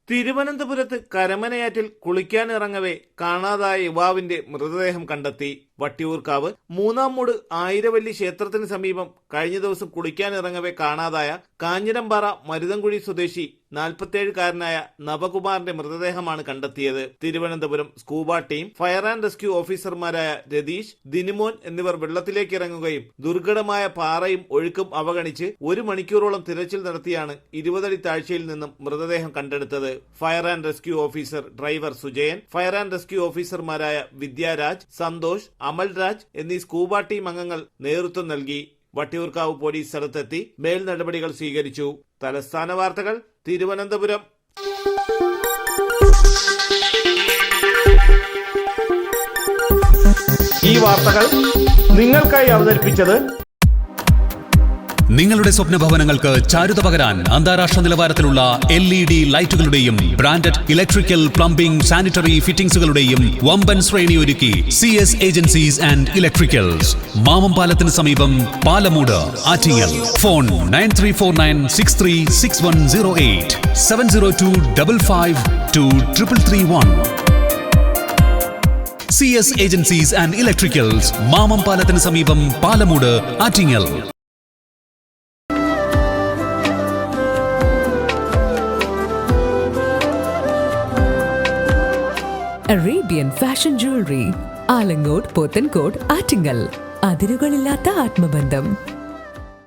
തിരുവനന്തപുരത്ത് കരമനയാറ്റിൽ കുളിക്കാനിറങ്ങവേ കാണാതായ യുവാവിന്റെ മൃതദേഹം കണ്ടെത്തി. വട്ടിയൂർക്കാവ് മൂന്നാംമൂട് ആയിരവല്ലി ക്ഷേത്രത്തിന് സമീപം കഴിഞ്ഞ ദിവസം കുളിക്കാനിറങ്ങവേ കാണാതായ കാഞ്ഞിരമ്പാറ മരുതൻകുഴി സ്വദേശി 47-കാരനായ നവകുമാറിന്റെ മൃതദേഹമാണ് കണ്ടെത്തിയത്. Thiruvananthapuram scuba team, fire and rescue ഓഫീസർമാരായ രതീഷ്, ദിനിമോൻ എന്നിവർ വെള്ളത്തിലേക്ക് ഇറങ്ങുകയും ദുർഘടമായ പാറയും ഒഴുക്കും അവഗണിച്ച് 1 മണിക്കൂറോളം തിരച്ചിൽ നടത്തിയാണ് 20 അടി താഴ്ചയിൽ നിന്നും മൃതദേഹം കണ്ടെടുത്തത്. Fire and rescue officer driver Sujayan, fire and rescue ഓഫീസർമാരായ വിദ്യാരാജ്, സന്തോഷ്, അമൽരാജ് എന്നീ സ്കൂബ ടീം അംഗങ്ങൾ നേതൃത്വം നൽകി. വട്ടിയൂർക്കാവ് പോലീസ് സ്ഥലത്തെത്തി മേൽ നടപടികൾ സ്വീകരിച്ചു. തലസ്ഥാന വാർത്തകൾ തിരുവനന്തപുരം. ഈ വാർത്തകൾ നിങ്ങൾക്കായി അവതരിപ്പിച്ചത് നിങ്ങളുടെ സ്വപ്ന ഭവനങ്ങൾക്ക് ചാരുത പകരാൻ അന്താരാഷ്ട്ര നിലവാരത്തിലുള്ള LED ലൈറ്റുകളുടെയും ബ്രാൻഡഡ് ഇലക്ട്രിക്കൽ, പ്ലംബിംഗ്, സാനിറ്ററി ഫിറ്റിംഗ്സുകളുടെയും വമ്പൻ ശ്രേണി ഒരുക്കി CS ഏജൻസീസ് ആൻഡ് ഇലക്ട്രിക്കൽസ്, മാമംപാലത്തിന് സമീപം, Palamood, Attingal. Phone 9349636108 702552331. CS agencies and electricals, മാമംപാലത്തിന് സമീപം, Palamood, Attingal. Arabian fashion jewellery, Alangode, Pothencode, Attingal. അതിരുകളില്ലാത്ത ആത്മബന്ധം.